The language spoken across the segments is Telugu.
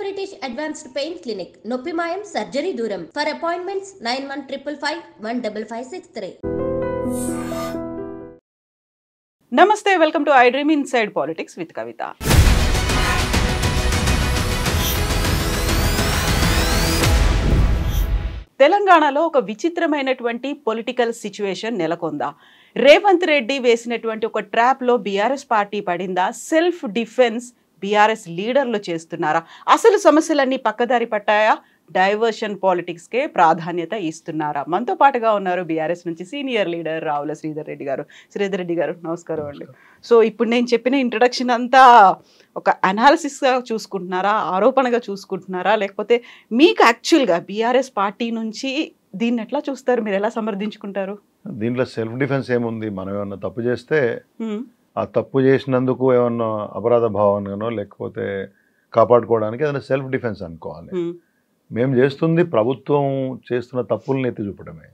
British Advanced Pain Clinic, Noppimayam Surgery Duram. For appointments 9155515563. Namaste, welcome to iDream Inside Politics with Kavita. తెలంగాణలో ఒక విచిత్రమైనటువంటి పొలిటికల్ సిచ్యువేషన్ నెలకొందా? రేవంత్ రెడ్డి వేసినటువంటి ఒక ట్రాప్లో బీఆర్ఎస్ పార్టీ పడిందా? సెల్ఫ్ డిఫెన్స్ బీఆర్ఎస్ లీడర్లు చేస్తున్నారా? అసలు సమస్యలన్నీ పక్కదారి పట్టాయా? డైవర్షన్ పాలిటిక్స్కే ప్రాధాన్యత ఇస్తున్నారా? మనతో పాటుగా ఉన్నారు బీఆర్ఎస్ నుంచి సీనియర్ లీడర్ రావుల శ్రీధర్ రెడ్డి గారు. శ్రీధర్ రెడ్డి గారు నమస్కారం అండి. సో ఇప్పుడు నేను చెప్పిన ఇంట్రడక్షన్ అంతా ఒక అనాలిసిస్గా చూసుకుంటున్నారా, ఆరోపణగా చూసుకుంటున్నారా, లేకపోతే మీకు యాక్చువల్గా బీఆర్ఎస్ పార్టీ నుంచి దీన్ని ఎట్లా చూస్తారు? మీరు ఎలా సమర్థించుకుంటారు? దీంట్లో సెల్ఫ్ డిఫెన్స్ ఏముంది? మనం ఏమన్నా తప్పు చేస్తే ఆ తప్పు చేసినందుకు ఏమన్నా అపరాధ భావనగానో లేకపోతే కాపాడుకోవడానికి ఏదైనా సెల్ఫ్ డిఫెన్స్ అనుకోవాలి. మేము చేస్తుంది ప్రభుత్వం చేస్తున్న తప్పులను ఎత్తి చూపడమే.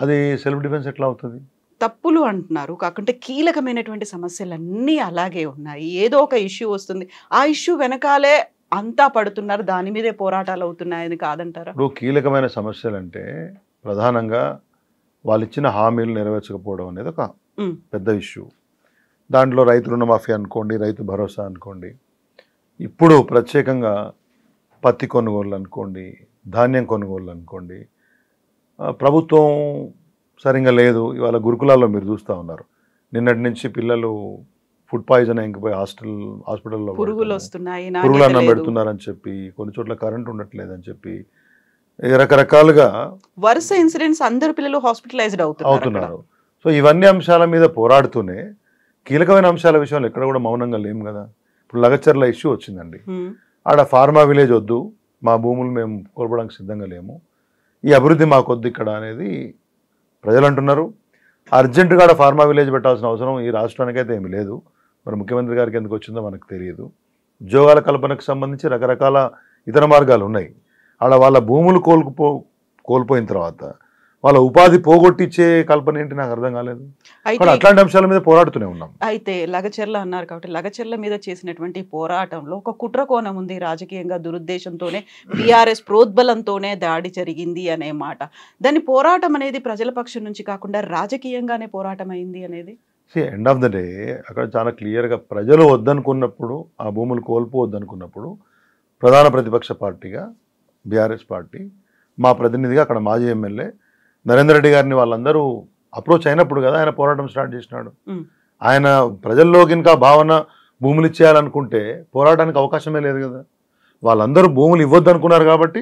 అది సెల్ఫ్ డిఫెన్స్ ఎట్లా అవుతుంది? తప్పులు అంటున్నారు కాకుంటే కీలకమైనటువంటి సమస్యలన్నీ అలాగే ఉన్నాయి. ఏదో ఒక ఇష్యూ వస్తుంది, ఆ ఇష్యూ వెనకాలే అంతా పడుతున్నారు, దాని మీదే పోరాటాలు అవుతున్నాయని కాదంటారా? ఇప్పుడు కీలకమైన సమస్యలు అంటే ప్రధానంగా వాళ్ళు ఇచ్చిన హామీలు నెరవేర్చకపోవడం అనేది ఒక పెద్ద ఇష్యూ. దాంట్లో రైతు రుణమాఫీ అనుకోండి, రైతు భరోసా అనుకోండి, ఇప్పుడు ప్రత్యేకంగా పత్తి కొనుగోళ్ళు అనుకోండి, ధాన్యం కొనుగోళ్ళు అనుకోండి, ప్రభుత్వం సరిగ్గా లేదు. ఇవాళ గురుకులాల్లో మీరు చూస్తూ ఉన్నారు, నిన్నటి నుంచి పిల్లలు ఫుడ్ పాయిజన్ ఇంకిపోయి హాస్పిటల్లో పురుగులు వస్తున్నాయి, పురుగులు అన్నం పెడుతున్నారని చెప్పి, కొన్ని చోట్ల కరెంట్ ఉండట్లేదని చెప్పి రకరకాలుగా వరుస ఇన్సిడెంట్స్, అందరు పిల్లలు హాస్పిటలైజ్డ్ అవుతున్నారు. సో ఇవన్నీ అంశాల మీద పోరాడుతూనే కీలకమైన అంశాల విషయంలో ఎక్కడ కూడా మౌనంగా లేము కదా. ఇప్పుడు లగచర్ల ఇష్యూ వచ్చిందండి. ఆడ ఫార్మా విలేజ్ వద్దు, మా భూములు మేము కోల్పోవడానికి సిద్ధంగా లేము, ఈ అభివృద్ధి మాకొద్దు ఇక్కడ అనేది ప్రజలు అంటున్నారు. అర్జెంటుగా ఆడ ఫార్మా విలేజ్ పెట్టాల్సిన అవసరం ఈ రాష్ట్రానికైతే ఏమీ లేదు. మరి ముఖ్యమంత్రి గారికి ఎందుకు వచ్చిందో మనకు తెలియదు. ఉద్యోగాల కల్పనకు సంబంధించి రకరకాల ఇతర మార్గాలు ఉన్నాయి. ఆడ వాళ్ళ భూములు కోల్పోయిన తర్వాత వాళ్ళ ఉపాధి పోగొట్టించే కల్పన ఏంటి నాకు అర్థం కాలేదు. అట్లాంటి అంశాల మీద పోరాడుతూనే ఉన్నాం. అయితే లగచర్ల అన్నారు కాబట్టి లగచర్ల మీద చేసినటువంటి పోరాటంలో ఒక కుట్ర కోణం ఉంది. రాజకీయంగా దురుద్దేశంతోనే, బీఆర్ఎస్ ప్రోద్బలంతోనే దాడి జరిగింది అనే మాట. దాని పోరాటం అనేది ప్రజల పక్షం నుంచి కాకుండా రాజకీయంగానే పోరాటం అయింది అనేది ఎండ్ ఆఫ్ ద డే అక్కడ చాలా క్లియర్గా ప్రజలు వద్దనుకున్నప్పుడు, ఆ భూములు కోల్పోవద్దనుకున్నప్పుడు ప్రధాన ప్రతిపక్ష పార్టీగా బీఆర్ఎస్ పార్టీ, మా ప్రతినిధిగా అక్కడ మాజీ ఎమ్మెల్యే నరేందర్ రెడ్డి గారిని వాళ్ళందరూ అప్రోచ్ అయినప్పుడు కదా ఆయన పోరాటం స్టార్ట్ చేసినాడు. ఆయన ప్రజల్లోకి ఇంకా భావన భూములు ఇచ్చేయాలనుకుంటే పోరాటానికి అవకాశమే లేదు కదా. వాళ్ళందరూ భూములు ఇవ్వద్దు అనుకున్నారు కాబట్టి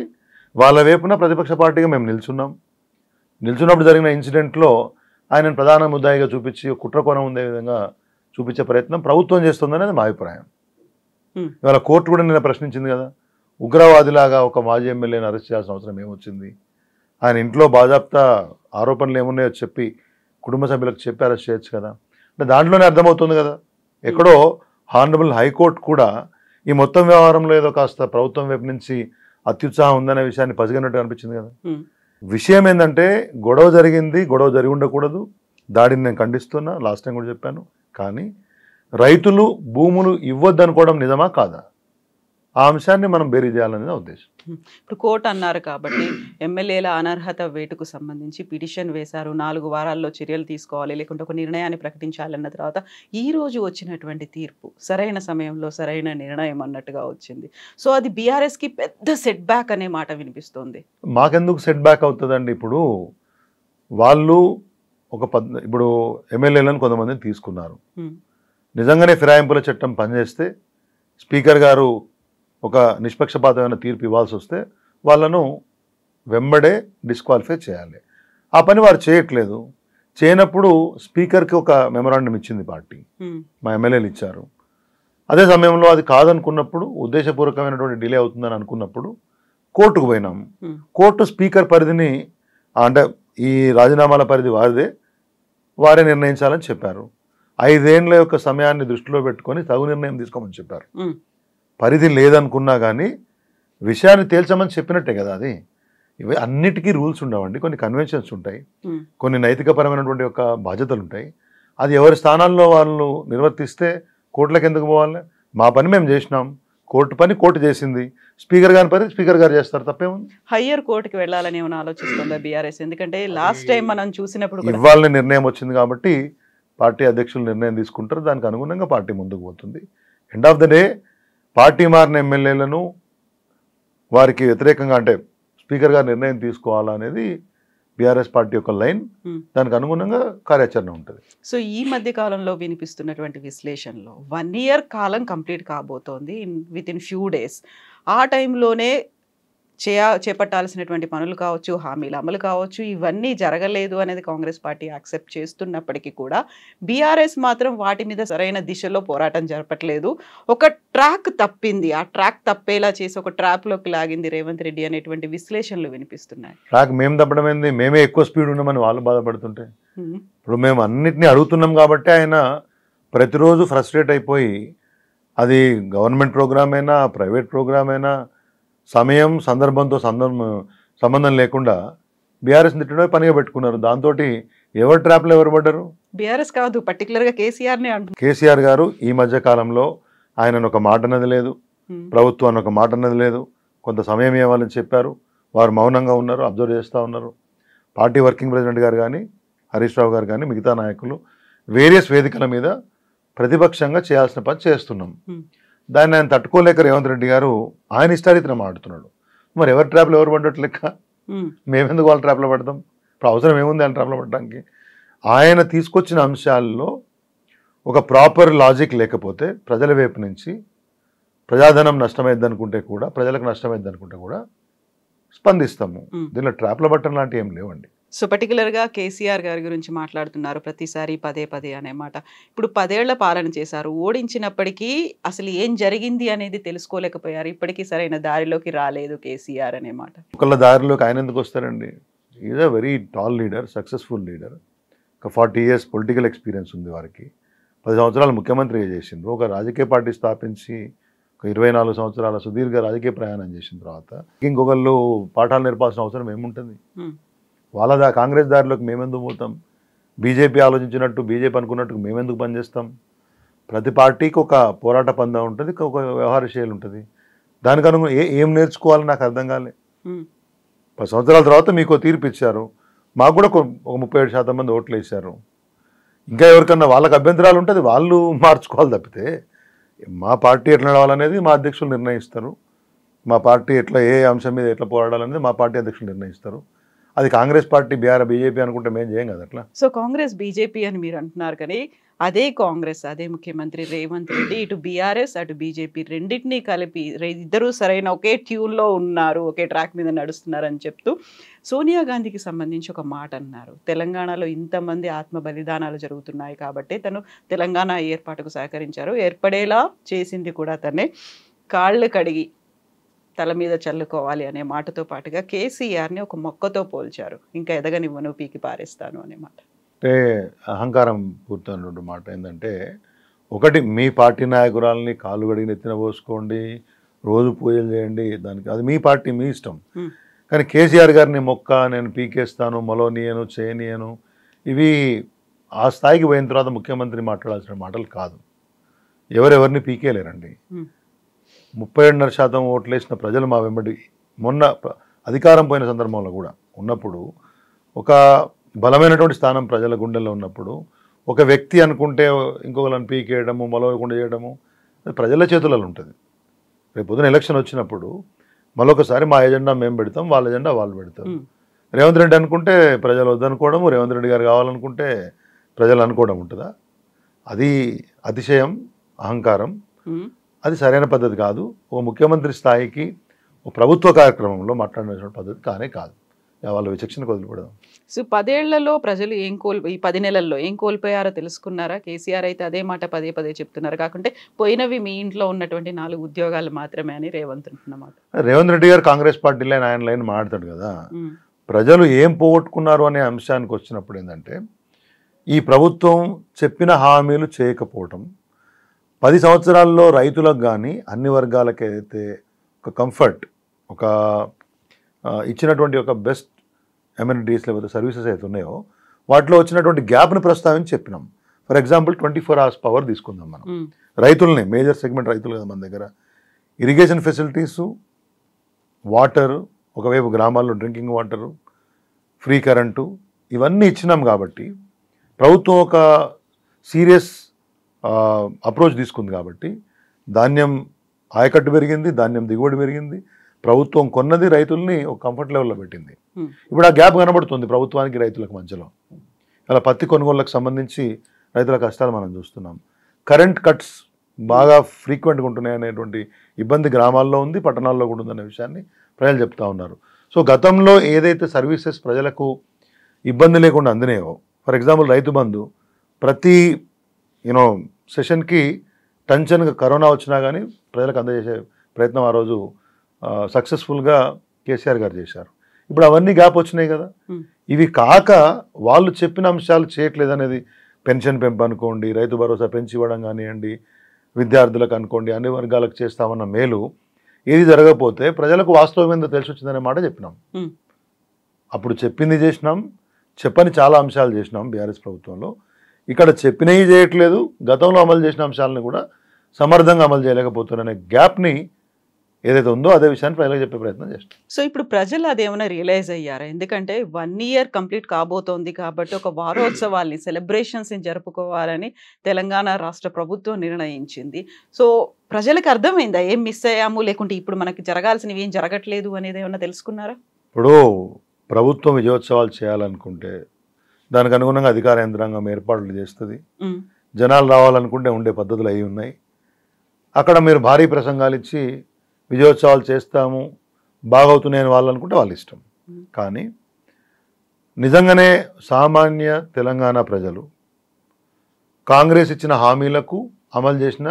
వాళ్ళ వైపున ప్రతిపక్ష పార్టీగా మేము నిల్చున్నప్పుడు జరిగిన ఇన్సిడెంట్లో ఆయనను ప్రధాన ముద్దాయిగా చూపించి కుట్రకోణం ఉండే విధంగా చూపించే ప్రయత్నం ప్రభుత్వం చేస్తుందనేది మా అభిప్రాయం. ఇవాళ కోర్టు కూడా నిన్న ప్రశ్నించింది కదా, ఉగ్రవాదిలాగా ఒక మాజీ ఎమ్మెల్యేని అరెస్ట్ చేయాల్సిన అవసరం ఏమొచ్చింది? ఆయన ఇంట్లో బాజాప్తా ఆరోపణలు ఏమున్నాయో చెప్పి కుటుంబ సభ్యులకు చెప్పి అరెస్ట్ చేయొచ్చు కదా. అంటే దాంట్లోనే అర్థమవుతుంది కదా, ఎక్కడో హానరబుల్ హైకోర్టు కూడా ఈ మొత్తం వ్యవహారంలో ఏదో కాస్త ప్రభుత్వం వైపు నుంచి అత్యుత్సాహం ఉందనే విషయాన్ని పసిగనట్టు అనిపించింది కదా. విషయం ఏంటంటే గొడవ జరిగింది, గొడవ జరిగి ఉండకూడదు, దాడిని నేను ఖండిస్తున్నా, లాస్ట్ టైం కూడా చెప్పాను. కానీ రైతులు భూములు ఇవ్వద్దు అనుకోవడం నిజమా కాదా, ఆ అంశాన్ని మనం బేరీ చేయాలనేది ఉద్దేశం. ఇప్పుడు కోర్టు అన్నారు కాబట్టి ఎమ్మెల్యేల అనర్హత వేటుకు సంబంధించి పిటిషన్ వేశారు, 4 వారాల్లో చర్యలు తీసుకోవాలి లేకుంటే ఒక నిర్ణయాన్ని ప్రకటించాలన్న తర్వాత ఈ రోజు వచ్చినటువంటి తీర్పు సరైన సమయంలో సరైన నిర్ణయం అన్నట్టుగా వచ్చింది. సో అది బీఆర్ఎస్కి పెద్ద సెట్ బ్యాక్ అనే మాట వినిపిస్తుంది. మాకెందుకు సెట్ బ్యాక్ అవుతుందండి? ఇప్పుడు వాళ్ళు ఇప్పుడు ఎమ్మెల్యేలను కొంతమందిని తీసుకున్నారు, నిజంగానే ఫిరాయింపుల చట్టం పనిచేస్తే స్పీకర్ గారు ఒక నిష్పక్షపాతమైన తీర్పు ఇవ్వాల్సి వస్తే వాళ్ళను వెంబడే డిస్క్వాలిఫై చేయాలి. ఆ పని వారు చేయట్లేదు. చేయనప్పుడు స్పీకర్కి ఒక మెమరాండం ఇచ్చింది పార్టీ, మా ఎమ్మెల్యేలు ఇచ్చారు. అదే సమయంలో అది కాదనుకున్నప్పుడు, ఉద్దేశపూర్వకమైనటువంటి డిలే అవుతుందని అనుకున్నప్పుడు కోర్టుకు పోయినాం. కోర్టు స్పీకర్ పరిధిని, అంటే ఈ రాజీనామాల పరిధి వారిదే, వారే నిర్ణయించాలని చెప్పారు. 5 ఏళ్ల యొక్క సమయాన్ని దృష్టిలో పెట్టుకొని తగు నిర్ణయం తీసుకోమని చెప్పారు. పరిధి లేదనుకున్నా కానీ విషయాన్ని తేల్చమని చెప్పినట్టే కదా అది. ఇవి అన్నిటికీ రూల్స్ ఉండవండి, కొన్ని కన్వెన్షన్స్ ఉంటాయి, కొన్ని నైతికపరమైనటువంటి యొక్క బాధ్యతలు ఉంటాయి. అది ఎవరి స్థానాల్లో వాళ్ళు నిర్వర్తిస్తే కోర్టులకు ఎందుకు పోవాలి? మా పని మేము చేసినాం, కోర్టు పని కోర్టు చేసింది, స్పీకర్ గారి పని స్పీకర్ గారు చేస్తారు, తప్పేముంది? హయ్యర్ కోర్టుకి వెళ్ళాలని ఏమైనా ఆలోచిస్తుందా బీఆర్ఎస్? ఎందుకంటే లాస్ట్ టైం మనం చూసినప్పుడు కూడా ఇవ్వాలని నిర్ణయం వచ్చింది కాబట్టి పార్టీ అధ్యక్షులు నిర్ణయం తీసుకుంటారు, దానికి అనుగుణంగా పార్టీ ముందుకు పోతుంది. End of the day party మారిన ఎమ్మెల్యేలను వారికి వ్యతిరేకంగా అంటే స్పీకర్ గారు నిర్ణయం తీసుకోవాలనేది బీఆర్ఎస్ పార్టీ యొక్క లైన్, దానికి అనుగుణంగా కార్యాచరణ ఉంటుంది. సో ఈ మధ్య కాలంలో వినిపిస్తున్నటువంటి విశ్లేషణలో 1 year కాలం కంప్లీట్ కాబోతోంది విత్ ఇన్ ఫ్యూ డేస్. ఆ టైంలోనే చేపట్టాల్సినటువంటి పనులు కావచ్చు, హామీల అమలు కావచ్చు, ఇవన్నీ జరగలేదు అనేది కాంగ్రెస్ పార్టీ యాక్సెప్ట్ చేస్తున్నప్పటికీ కూడా బీఆర్ఎస్ మాత్రం వాటి మీద సరైన దిశలో పోరాటం జరపట్లేదు. ఒక ట్రాక్ తప్పింది, ఆ ట్రాక్ తప్పేలా చేసి ఒక ట్రాప్లోకి లాగింది రేవంత్ రెడ్డి అనేటువంటి విశ్లేషణలు వినిపిస్తున్నాయి. ట్రాక్ మేము తప్పడం ఏంది, మేమే ఎక్కువ స్పీడ్ ఉన్నామని వాళ్ళు బాధపడుతుంటే ఇప్పుడు మేము అన్నిటినీ అడుగుతున్నాం కాబట్టి ఆయన ప్రతిరోజు ఫ్రస్ట్రేట్ అయిపోయి, అది గవర్నమెంట్ ప్రోగ్రామ్ అయినా ప్రైవేట్ ప్రోగ్రామ్ అయినా సమయం సందర్భంతో సంబంధం లేకుండా బీఆర్ఎస్ తిట్టడమే పనిగా పెట్టుకున్నారు. దాంతో ఎవరు ట్రాప్లో ఎవరు పడ్డారు? బీఆర్ఎస్ కాదు, పర్టికులర్గా కేసీఆర్నే అంటున్నారు. కేసీఆర్ గారు ఈ మధ్య కాలంలో ఆయనను ఒక మాట అన్నది లేదు, ప్రభుత్వాన్ని ఒక మాట అన్నది లేదు. కొంత సమయం ఇవ్వాలని చెప్పారు, వారు మౌనంగా ఉన్నారు, అబ్జర్వ్ చేస్తూ ఉన్నారు. పార్టీ వర్కింగ్ ప్రెసిడెంట్ గారు కానీ హరీష్ రావు గారు కానీ మిగతా నాయకులు వేరియస్ వేదికల మీద ప్రతిపక్షంగా చేయాల్సిన పని చేస్తున్నాం. దాన్ని ఆయన తట్టుకోలేక రేవంత్ రెడ్డి గారు ఆయన ఇష్టారీతిన మాట్లాడుతున్నాడు. మరి ఎవరి ట్రాప్లో ఎవరు పడ్డట్టు లెక్క? మేమెందుకు వాళ్ళ ట్రాప్లో పడతాం? ఇప్పుడు అవసరం ఏముంది ఆయన ట్రాప్లో పడడానికి? ఆయన తీసుకొచ్చిన అంశాల్లో ఒక ప్రాపర్ లాజిక్ లేకపోతే ప్రజల వైపు నుంచి ప్రజాధనం నష్టమైద్ది అనుకుంటే కూడా, ప్రజలకు నష్టమైద్ది అనుకుంటే కూడా స్పందిస్తాము. దీనిలో ట్రాప్లో పట్టడం లాంటివి ఏం లేవండి. సో పర్టికులర్గా కేసీఆర్ గారి గురించి మాట్లాడుతున్నారు ప్రతిసారి పదే పదే అనే మాట. ఇప్పుడు 10 ఏళ్ల పాలన చేశారు, ఓడించినప్పటికీ అసలు ఏం జరిగింది అనేది తెలుసుకోలేకపోయారు, ఇప్పటికీ సరైన దారిలోకి రాలేదు కేసీఆర్ అనే మాట. ఒకళ్ళ దారిలోకి ఆయన ఎందుకు వస్తారండి? Is a very tall leader, successful leader. ఒక 40 years పొలిటికల్ ఎక్స్పీరియన్స్ ఉంది వారికి. 10 సంవత్సరాలు ముఖ్యమంత్రిగా చేసిండ్రు. ఒక రాజకీయ పార్టీ స్థాపించి ఒక 24 సంవత్సరాల సుదీర్ఘ రాజకీయ ప్రయాణం చేసిన తర్వాత ఇంకొకళ్ళు పాఠాలు నేర్పాల్సిన అవసరం ఏముంటుంది? వాళ్ళ కాంగ్రెస్ దారిలోకి మేమెందుకు పోతాం? బీజేపీ ఆలోచించినట్టు, బీజేపీ అనుకున్నట్టు మేమెందుకు పనిచేస్తాం? ప్రతి పార్టీకి ఒక పోరాట పందా ఉంటుంది, ఒక వ్యవహార శైలి ఉంటుంది. దానికి అనుగుణంగా ఏం నేర్చుకోవాలని నాకు అర్థం కాలే. 10 సంవత్సరాల తర్వాత మీకు తీర్పు ఇచ్చారు, మాకు కూడా ఒక 37% మంది ఓట్లు వేశారు. ఇంకా ఎవరికన్నా వాళ్ళకి అభ్యంతరాలు ఉంటుంది, వాళ్ళు మార్చుకోవాలి తప్పితే మా పార్టీ ఎట్లా నడవాలనేది మా అధ్యక్షులు నిర్ణయిస్తారు. మా పార్టీ ఎట్లా ఏ అంశం మీద ఎట్లా పోరాడాలనేది మా పార్టీ అధ్యక్షులు నిర్ణయిస్తారు. అది కాంగ్రెస్ పార్టీ బీజేపీ అనుకుంటే మేము చేయం కదా అట్లా. సో కాంగ్రెస్ బీజేపీ అని మీరు అంటున్నారు, కానీ అదే కాంగ్రెస్, అదే ముఖ్యమంత్రి రేవంత్ రెడ్డి ఇటు బీఆర్ఎస్ అటు బీజేపీ రెండింటినీ కలిపి ఇద్దరూ సరైన ఒకే ట్యూన్లో ఉన్నారు, ఒకే ట్రాక్ మీద నడుస్తున్నారు అని చెప్తూ సోనియా గాంధీకి సంబంధించి ఒక మాట అన్నారు. తెలంగాణలో ఇంతమంది ఆత్మ బలిదానాలు జరుగుతున్నాయి కాబట్టి తను తెలంగాణ ఏర్పాటుకు సహకరించారు, ఏర్పడేలా చేసింది కూడా తనే, కాళ్ళు కడిగి తల మీద చల్లుకోవాలి అనే మాటతో పాటుగా కేసీఆర్ని ఒక మొక్కతో పోల్చారు, ఇంకా ఎదగనివ్వను పీకి పారేస్తాను అనే మాట. అంటే అహంకారం పూర్తయినటువంటి మాట ఏంటంటే, ఒకటి మీ పార్టీ నాయకురాలని కాళ్ళు కడిగి నెత్తిన పోసుకోండి, రోజు పూజలు చేయండి, దానికి అది మీ పార్టీ మీ ఇష్టం. కానీ కేసీఆర్ గారిని మొక్క నేను పీకేస్తాను, మొలోనియను చేయనియను, ఇవి ఆ స్థాయికి పోయిన తర్వాత ముఖ్యమంత్రి మాట్లాడాల్సిన మాటలు కాదు. ఎవరెవరిని పీకేలేరండి. 37.5% ఓట్లు వేసిన ప్రజలు మా వెంబడి మొన్న అధికారం పోయిన సందర్భంలో కూడా ఉన్నప్పుడు, ఒక బలమైనటువంటి స్థానం ప్రజల గుండెల్లో ఉన్నప్పుడు ఒక వ్యక్తి అనుకుంటే ఇంకొకరిని పీకేయడము, మొలవకుండా చేయడము అది ప్రజల చేతులలో ఉంటుంది. రేపు పొద్దున ఎలక్షన్ వచ్చినప్పుడు మరొకసారి మా ఎజెండా మేము పెడతాం, వాళ్ళ ఎజెండా వాళ్ళు పెడతారు. రేవంత్ రెడ్డి అనుకుంటే ప్రజలు వద్దనుకోవడము, రేవంత్ రెడ్డి గారు కావాలనుకుంటే ప్రజలు అనుకోవడం ఉంటుందా? అది అతిశయం, అహంకారం. అది సరైన పద్ధతి కాదు. ఒక ముఖ్యమంత్రి స్థాయికి ఒక ప్రభుత్వ కార్యక్రమంలో మాట్లాడిన పద్ధతి కానే కాదు. వాళ్ళ విచక్షణకు వదిలిపెడదాం. సో 10 ఏళ్లలో ప్రజలు ఈ 10 నెలల్లో ఏం కోల్పోయారో తెలుసుకున్నారా? కేసీఆర్ అయితే అదే మాట పదే పదే చెప్తున్నారు, కాకుంటే పోయినవి మీ ఇంట్లో ఉన్నటువంటి 4 ఉద్యోగాలు మాత్రమే అని రేవంత్ అంటున్నమాట. రేవంత్ రెడ్డి గారు కాంగ్రెస్ పార్టీ లైన్ ఆయన లైన్ మాట్లాడతాడు కదా. ప్రజలు ఏం పోగొట్టుకున్నారు అనే అంశానికి వచ్చినప్పుడు ఏంటంటే, ఈ ప్రభుత్వం చెప్పిన హామీలు చేయకపోవటం, 10 సంవత్సరాల్లో రైతులకు కానీ అన్ని వర్గాలకు ఏదైతే ఒక కంఫర్ట్, ఒక ఇచ్చినటువంటి ఒక బెస్ట్ ఎమ్యూనిటీస్ లేకపోతే సర్వీసెస్ అయితే ఉన్నాయో వాటిలో వచ్చినటువంటి గ్యాప్ని ప్రస్తావించి చెప్పినాం. ఫర్ ఎగ్జాంపుల్ 24 hours పవర్ తీసుకుందాం మనం. రైతులనే, మేజర్ సెగ్మెంట్ రైతులు కదా మన దగ్గర. ఇరిగేషన్ ఫెసిలిటీసు, వాటరు, ఒకవైపు గ్రామాల్లో డ్రింకింగ్ వాటరు, ఫ్రీ కరెంటు ఇవన్నీ ఇచ్చినాం కాబట్టి ప్రభుత్వం ఒక సీరియస్ అప్రోచ్ తీసుకుంది కాబట్టి ధాన్యం ఆయకట్టు పెరిగింది, ధాన్యం దిగుబడి పెరిగింది, ప్రభుత్వం కొన్నది రైతుల్ని ఒక కంఫర్ట్ లెవెల్లో పెట్టింది. ఇప్పుడు ఆ గ్యాప్ కనబడుతుంది ప్రభుత్వానికి రైతులకు మధ్యలో. అలా పత్తి కొనుగోళ్లకు సంబంధించి రైతుల కష్టాలు మనం చూస్తున్నాం. కరెంట్ కట్స్ బాగా ఫ్రీక్వెంట్గా ఉంటున్నాయి అనేటువంటి ఇబ్బంది గ్రామాల్లో ఉంది, పట్టణాల్లో కూడా ఉందనే విషయాన్ని ప్రజలు చెప్తా ఉన్నారు. సో గతంలో ఏదైతే సర్వీసెస్ ప్రజలకు ఇబ్బంది లేకుండా అందినాయో, ఫర్ ఎగ్జాంపుల్ రైతు బంధు ప్రతి సెషన్కి టెన్షన్గా కరోనా వచ్చినా కానీ ప్రజలకు అందజేసే ప్రయత్నం ఆ రోజు సక్సెస్ఫుల్గా కేసీఆర్ గారు చేశారు. ఇప్పుడు అవన్నీ గ్యాప్ వచ్చినాయి కదా. ఇవి కాక వాళ్ళు చెప్పిన అంశాలు చేయట్లేదు అనేది, పెన్షన్ పెంపు అనుకోండి, రైతు భరోసా పెంచి ఇవ్వడం కానివ్వండి, విద్యార్థులకు అనుకోండి, అన్ని వర్గాలకు చేస్తామన్న మేలు ఏది జరగకపోతే ప్రజలకు వాస్తవం ఏందో తెలిసి వచ్చిందనే మాట చెప్పినాం. అప్పుడు చెప్పింది చేసినాం, చెప్పని చాలా అంశాలు చేసినాం బీఆర్ఎస్ ప్రభుత్వంలో. ఇక్కడ చెప్పినవి చేయట్లేదు, గతంలో అమలు చేసిన అంశాలను కూడా సమర్థంగా అమలు చేయలేకపోతున్నారనే గ్యాప్ని ఏదైతే ఉందో అదే విషయాన్ని ప్రజలకు చెప్పే ప్రయత్నం చేస్తాం. సో ఇప్పుడు ప్రజలు అదేమైనా రియలైజ్ అయ్యారా? ఎందుకంటే 1 year కంప్లీట్ కాబోతోంది కాబట్టి ఒక వారోత్సవాల్ని, సెలబ్రేషన్స్ని జరుపుకోవాలని తెలంగాణ రాష్ట్ర ప్రభుత్వం నిర్ణయించింది. సో ప్రజలకు అర్థమైందా ఏం మిస్ అయ్యాము, లేకుంటే ఇప్పుడు మనకి జరగాల్సినవి ఏం జరగట్లేదు అనేది ఏమైనా తెలుసుకున్నారా? ఇప్పుడు ప్రభుత్వం విజయోత్సవాలు చేయాలనుకుంటే దానికి అనుగుణంగా అధికార యంత్రాంగం ఏర్పాట్లు చేస్తుంది. జనాలు రావాలనుకుంటే ఉండే పద్ధతులు అవి ఉన్నాయి. అక్కడ మీరు భారీ ప్రసంగాలు ఇచ్చి విజయోత్సవాలు చేస్తాము, బాగవుతున్నాయని వాళ్ళు అనుకుంటే వాళ్ళ ఇష్టం. కానీ నిజంగానే సామాన్య తెలంగాణ ప్రజలు కాంగ్రెస్ ఇచ్చిన హామీలకు, అమలు చేసిన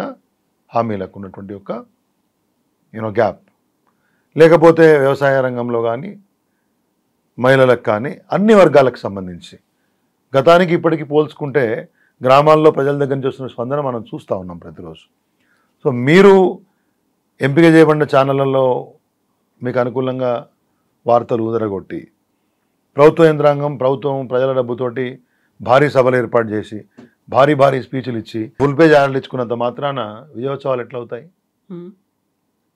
హామీలకు ఉన్నటువంటి ఒక గ్యాప్, లేకపోతే వ్యవసాయ రంగంలో కానీ, మహిళలకు కానీ, అన్ని వర్గాలకు సంబంధించి గతానికి ఇప్పటికీ పోల్చుకుంటే గ్రామాల్లో ప్రజల దగ్గర నుంచి వస్తున్న స్పందన మనం చూస్తూ ఉన్నాం ప్రతిరోజు. సో మీరు ఎంపిక చేయబడిన ఛానళ్లలో మీకు అనుకూలంగా వార్తలు ఉదరగొట్టి ప్రభుత్వ యంత్రాంగం, ప్రభుత్వం ప్రజల డబ్బుతోటి భారీ సభలు ఏర్పాటు చేసి భారీ భారీ స్పీచ్లు ఇచ్చి ఫుల్ పేజ్ యాడ్లు ఇచ్చుకున్నంత మాత్రాన విజయోత్సవాలు ఎట్లా అవుతాయి?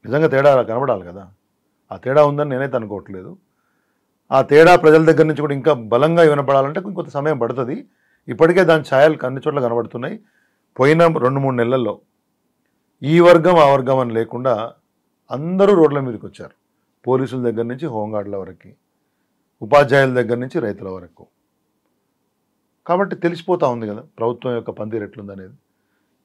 నిజంగా తేడా కనబడాలి కదా. ఆ తేడా ఉందని నేనైతే అనుకోవట్లేదు. ఆ తేడా ప్రజల దగ్గర నుంచి కూడా ఇంకా బలంగా వినపడాలంటే కొంత సమయం పడుతుంది. ఇప్పటికే దాని ఛాయలు అన్ని చోట్ల కనబడుతున్నాయి. పోయిన 2-3 నెలల్లో ఈ వర్గం ఆ వర్గం అని లేకుండా అందరూ రోడ్ల మీదకి వచ్చారు. పోలీసుల దగ్గర నుంచి హోంగార్డుల వరకు, ఉపాధ్యాయుల దగ్గర నుంచి రైతుల వరకు. కాబట్టి తెలిసిపోతూ ఉంది కదా ప్రభుత్వం యొక్క పనితీరు ఎట్లుందనేది.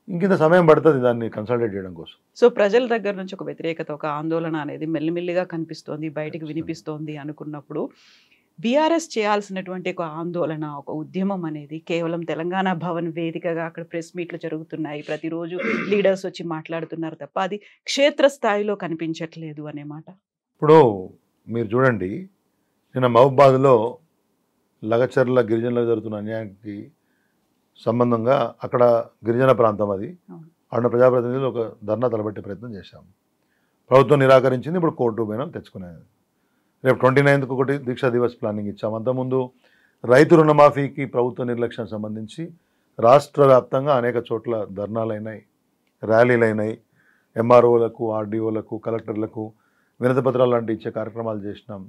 ఇంకింత సమయం పడుతుంది దాన్ని కన్సల్టేట్ చేయడం కోసం. సో ప్రజల దగ్గర నుంచి ఒక వ్యతిరేకత, ఒక ఆందోళన అనేది మెల్లిమెల్లిగా కనిపిస్తోంది, బయటికి వినిపిస్తోంది అనుకున్నప్పుడు బీఆర్ఎస్ చేయాల్సినటువంటి ఒక ఆందోళన, ఒక ఉద్యమం అనేది కేవలం తెలంగాణ భవన్ వేదికగా అక్కడ ప్రెస్ మీట్లు జరుగుతున్నాయి, ప్రతిరోజు లీడర్స్ వచ్చి మాట్లాడుతున్నారు తప్ప అది క్షేత్రస్థాయిలో కనిపించట్లేదు అనే మాట. ఇప్పుడు మీరు చూడండి, నిన్న మహబూబాద్లో లగచర్ల గిరిజనులకు జరుగుతున్న అన్యాయానికి సంబంధంగా అక్కడ గిరిజన ప్రాంతం అది, అక్కడ ప్రజాప్రతినిధులు ఒక ధర్నా తలబెట్టే ప్రయత్నం చేశాము. ప్రభుత్వం నిరాకరించింది. ఇప్పుడు కోర్టు పోయినా తెచ్చుకునేది. రేపు 29కు ఒకటి దీక్షా దివస్ ప్లానింగ్ ఇచ్చాము. అంతకుముందు రైతు రుణమాఫీకి ప్రభుత్వ నిర్లక్ష్యం సంబంధించి రాష్ట్ర వ్యాప్తంగా అనేక చోట్ల ధర్నాలైనాయి, ర్యాలీలైనాయి. ఎంఆర్ఓలకు, ఆర్డీఓలకు, కలెక్టర్లకు వినతి పత్రాలు లాంటి ఇచ్చే కార్యక్రమాలు చేసినాం.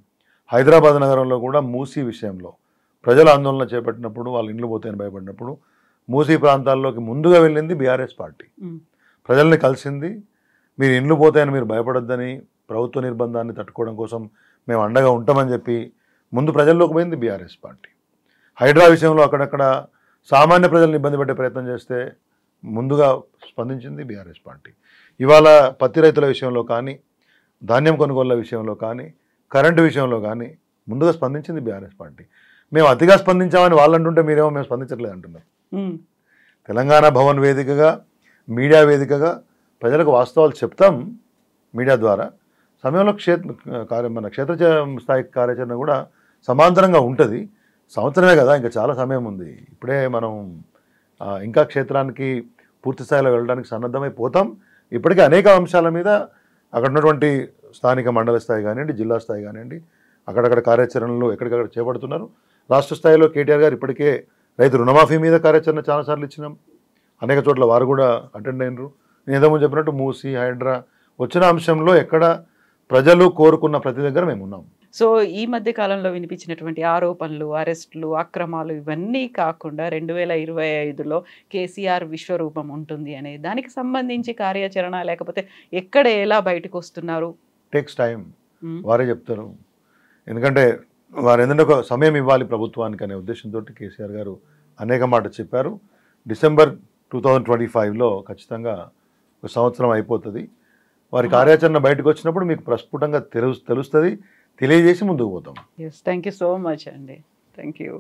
హైదరాబాద్ నగరంలో కూడా మూసీ విషయంలో ప్రజల ఆందోళన చేపట్టినప్పుడు, వాళ్ళు ఇండ్లు పోతాయని భయపడినప్పుడు మూసీ ప్రాంతాల్లోకి ముందుగా వెళ్ళింది బీఆర్ఎస్ పార్టీ. ప్రజల్ని కలిసింది. మీరు ఇండ్లు పోతాయని మీరు భయపడొద్దని, ప్రభుత్వ నిర్బంధాన్ని తట్టుకోవడం కోసం మేము అండగా ఉంటామని చెప్పి ముందు ప్రజల్లోకి పోయింది బీఆర్ఎస్ పార్టీ. హైడ్రా విషయంలో అక్కడక్కడ సామాన్య ప్రజలను ఇబ్బంది పెట్టే ప్రయత్నం చేస్తే ముందుగా స్పందించింది బీఆర్ఎస్ పార్టీ. ఇవాళ పత్తి రైతుల విషయంలో కానీ, ధాన్యం కొనుగోళ్ల విషయంలో కానీ, కరెంటు విషయంలో కానీ ముందుగా స్పందించింది బీఆర్ఎస్ పార్టీ. మేము అతిగా స్పందించామని వాళ్ళు అంటుంటే మీరేమో మేము స్పందించట్లేదు అంటున్నారు. తెలంగాణ భవన్ వేదికగా, మీడియా వేదికగా ప్రజలకు వాస్తవాలు చెప్తాం మీడియా ద్వారా. సమయంలో మన క్షేత్ర స్థాయి కార్యాచరణ కూడా సమాంతరంగా ఉంటుంది. సంవత్సరమే కదా, ఇంకా చాలా సమయం ఉంది. ఇప్పుడే మనం ఇంకా క్షేత్రానికి పూర్తి స్థాయిలో వెళ్ళడానికి సన్నద్ధమైపోతాం. ఇప్పటికే అనేక అంశాల మీద అక్కడ ఉన్నటువంటి స్థానిక మండల స్థాయి కానివ్వండి, జిల్లా స్థాయి కానివ్వండి, అక్కడక్కడ కార్యాచరణలు ఎక్కడికక్కడ చేపడుతున్నారు. రాష్ట్ర స్థాయిలో కేటీఆర్ గారు ఇప్పటికే రైతు రుణమాఫీ మీద కార్యాచరణ చాలాసార్లు ఇచ్చినాం. అనేక చోట్ల వారు కూడా అటెండ్ అయినరు. నేను ఇంతకుముందు చెప్పినట్టు మూసీ, హైడ్రా, వచ్చిన అంశంలో ఎక్కడ ప్రజలు కోరుకున్న ప్రతి దగ్గర మేము ఉన్నాం. సో ఈ మధ్య కాలంలో వినిపించినటువంటి ఆరోపణలు, అరెస్టులు, అక్రమాలు ఇవన్నీ కాకుండా 2025లో కేసీఆర్ విశ్వరూపం ఉంటుంది అనే దానికి సంబంధించి కార్యాచరణ లేకపోతే ఎక్కడ ఎలా బయటకు వస్తున్నారు? టేక్స్ టైం, వారే చెప్తారు. ఎందుకంటే వారు ఏంటంటే ఒక సమయం ఇవ్వాలి ప్రభుత్వానికి అనే ఉద్దేశంతో కేసీఆర్ గారు అనేక మాటలు చెప్పారు. డిసెంబర్ 2025లో ఖచ్చితంగా ఒక సంవత్సరం అయిపోతుంది. వారి కార్యాచరణ బయటకు వచ్చినప్పుడు మీకు ప్రస్ఫుటంగా తెలుస్తుంది, తెలియజేసి ముందుకు పోతాం. థ్యాంక్ యూ సో మచ్ అండి. Thank you.